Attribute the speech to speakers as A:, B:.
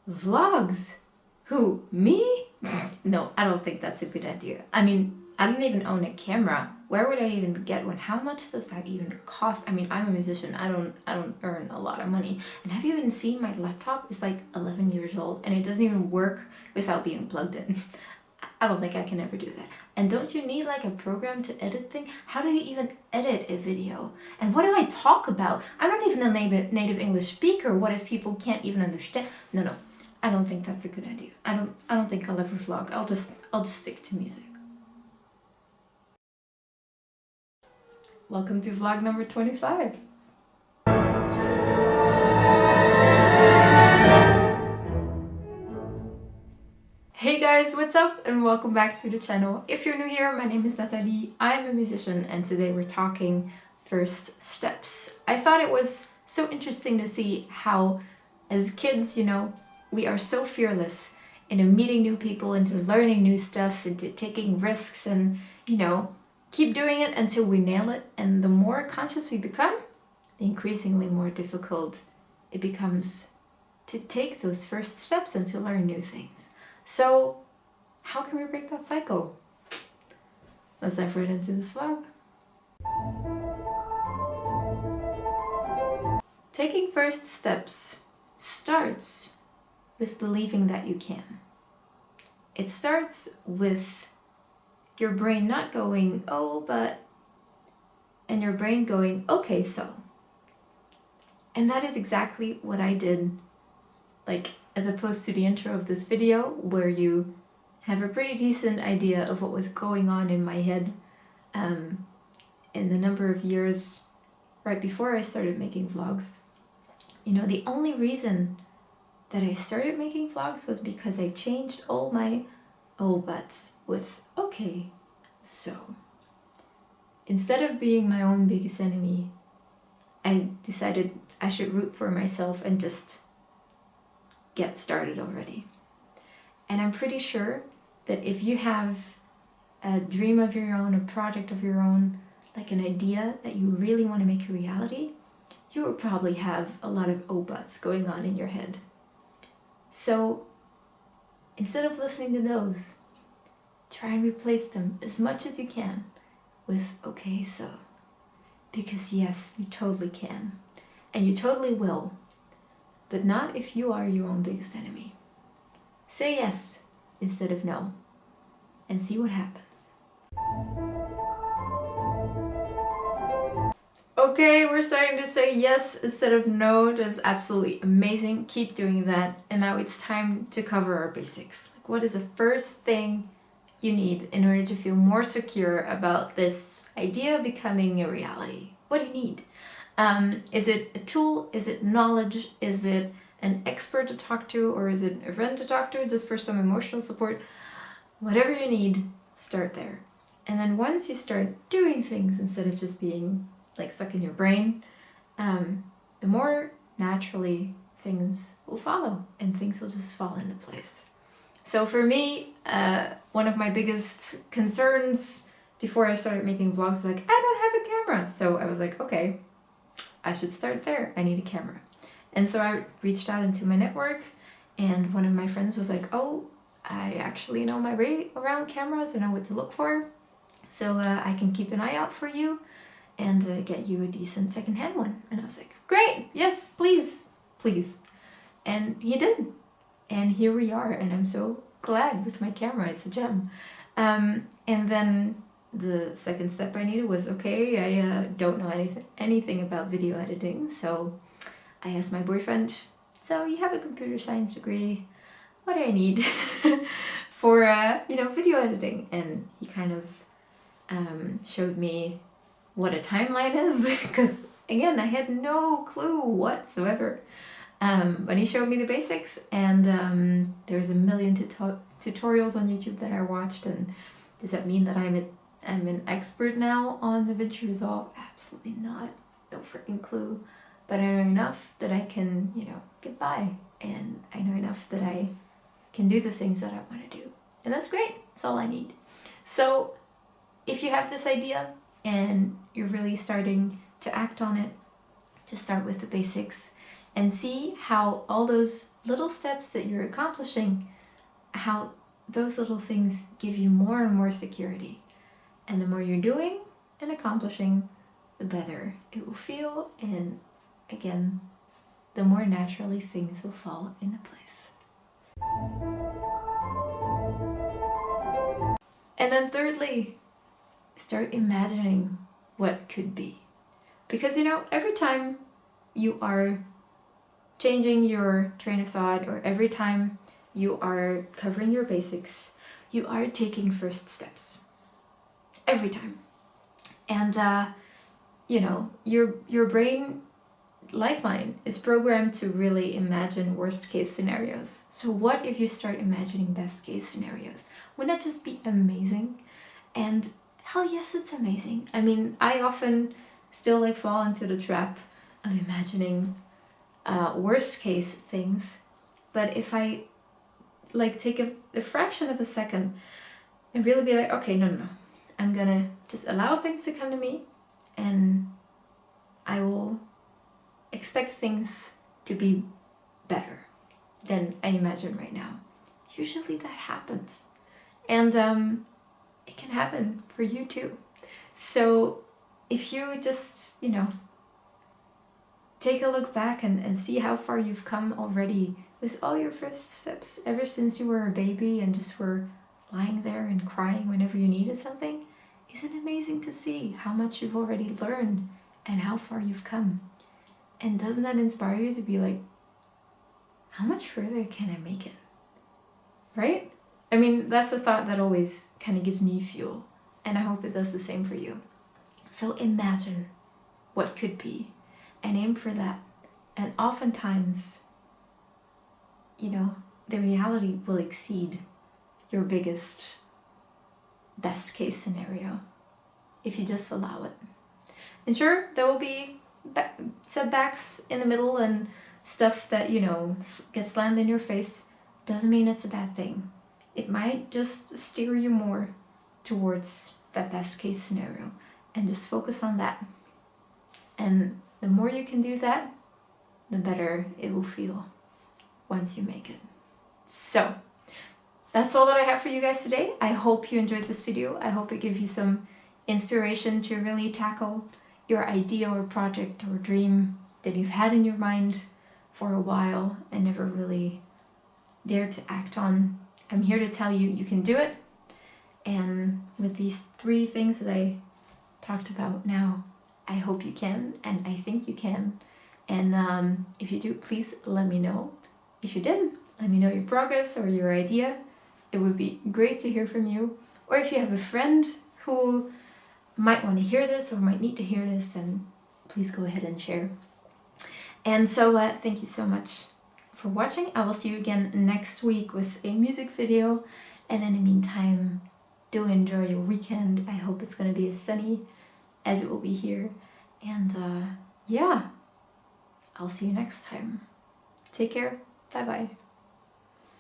A: Vlogs? Who, me? No, I don't think that's a good idea. I mean, I don't even own a camera. Where would I even get one? How much does that even cost? I mean, I'm a musician. I don't earn a lot of money. And have you even seen my laptop? It's like 11 years old and it doesn't even work without being plugged in. I don't think I can ever do that. And don't you need like a program to edit things? How do you even edit a video? And what do I talk about? I'm not even a native English speaker. What if people can't even understand? No, I don't think that's a good idea. I don't think I'll ever vlog. I'll just stick to music. Welcome to vlog number 25. Hey guys, what's up and welcome back to the channel. If you're new here, my name is Nathalie. I'm a musician and today we're talking first steps. I thought it was so interesting to see how as kids, we are so fearless into meeting new people, into learning new stuff, into taking risks and, keep doing it until we nail it. And the more conscious we become, the increasingly more difficult it becomes to take those first steps and to learn new things. So how can we break that cycle? Let's dive right into this vlog. Taking first steps starts with believing that you can. It starts with your brain not going, oh, but, and your brain going, okay, so. And that is exactly what I did, as opposed to the intro of this video, where you have a pretty decent idea of what was going on in my head in the number of years right before I started making vlogs. The only reason that I started making vlogs was because I changed all my oh buts with okay, so. Instead of being my own biggest enemy, I decided I should root for myself and just get started already. And I'm pretty sure that if you have a dream of your own, a project of your own, like an idea that you really want to make a reality, you will probably have a lot of oh buts going on in your head. So instead of listening to those, try and replace them as much as you can with okay, so. Because yes, you totally can. And you totally will. But not if you are your own biggest enemy. Say yes instead of no. And see what happens. Okay, we're starting to say yes instead of no. That's absolutely amazing. Keep doing that. And now it's time to cover our basics. What is the first thing you need in order to feel more secure about this idea becoming a reality? What do you need? Is it a tool? Is it knowledge? Is it an expert to talk to? Or is it a friend to talk to just for some emotional support? Whatever you need, start there. And then once you start doing things instead of just being stuck in your brain, the more naturally things will follow and things will just fall into place. So for me, one of my biggest concerns before I started making vlogs was I don't have a camera. So I was like, okay, I should start there. I need a camera. And so I reached out into my network and one of my friends was like, oh, I actually know my way around cameras. I know what to look for. So I can keep an eye out for you and get you a decent secondhand one. And I was like, great, yes, please. And he did. And here we are, and I'm so glad with my camera, it's a gem. And then the second step I needed was, okay, I don't know anything about video editing, so I asked my boyfriend, so you have a computer science degree, what do I need for, video editing? And he kind of showed me what a timeline is, because again, I had no clue whatsoever. But he showed me the basics, and there's a million tutorials on YouTube that I watched. And does that mean that I'm an expert now on DaVinci Resolve? Absolutely not. No freaking clue. But I know enough that I can, get by, and I know enough that I can do the things that I want to do, and that's great. That's all I need. So if you have this idea and you're really starting to act on it, just start with the basics. and see how all those little steps that you're accomplishing, how those little things give you more and more security. And the more you're doing and accomplishing, the better it will feel, and again, the more naturally things will fall into place. And then thirdly, start imagining what could be. Because every time you are changing your train of thought, or every time you are covering your basics, you are taking first steps. Every time. And your brain, like mine, is programmed to really imagine worst case scenarios. So what if you start imagining best case scenarios? Wouldn't that just be amazing? And hell yes, it's amazing. I mean, I often still fall into the trap of imagining worst case things. But if I take a fraction of a second and really be like, okay, no. I'm gonna just allow things to come to me, and I will expect things to be better than I imagine right now. Usually that happens. And it can happen for you too. So if you just, take a look back and see how far you've come already with all your first steps ever since you were a baby and just were lying there and crying whenever you needed something, isn't it amazing to see how much you've already learned and how far you've come? And doesn't that inspire you to be like, how much further can I make it? Right? I mean, that's a thought that always kind of gives me fuel, and I hope it does the same for you. So imagine what could be and aim for that. And oftentimes, the reality will exceed your biggest best case scenario if you just allow it. And sure, there will be setbacks in the middle and stuff that gets slammed in your face. Doesn't mean it's a bad thing. It might just steer you more towards that best case scenario, and just focus on that. And the more you can do that, the better it will feel once you make it. So that's all that I have for you guys today. I hope you enjoyed this video. I hope it gives you some inspiration to really tackle your idea or project or dream that you've had in your mind for a while and never really dared to act on. I'm here to tell you you can do it. And with these 3 things that I talked about now, I hope you can, and I think you can. And if you do, please let me know. If you did, let me know your progress or your idea. It would be great to hear from you. Or if you have a friend who might want to hear this or might need to hear this, then please go ahead and share. And so thank you so much for watching. I will see you again next week with a music video. And in the meantime, do enjoy your weekend. I hope it's going to be as sunny as it will be here. And yeah, I'll see you next time. Take care. Bye-bye.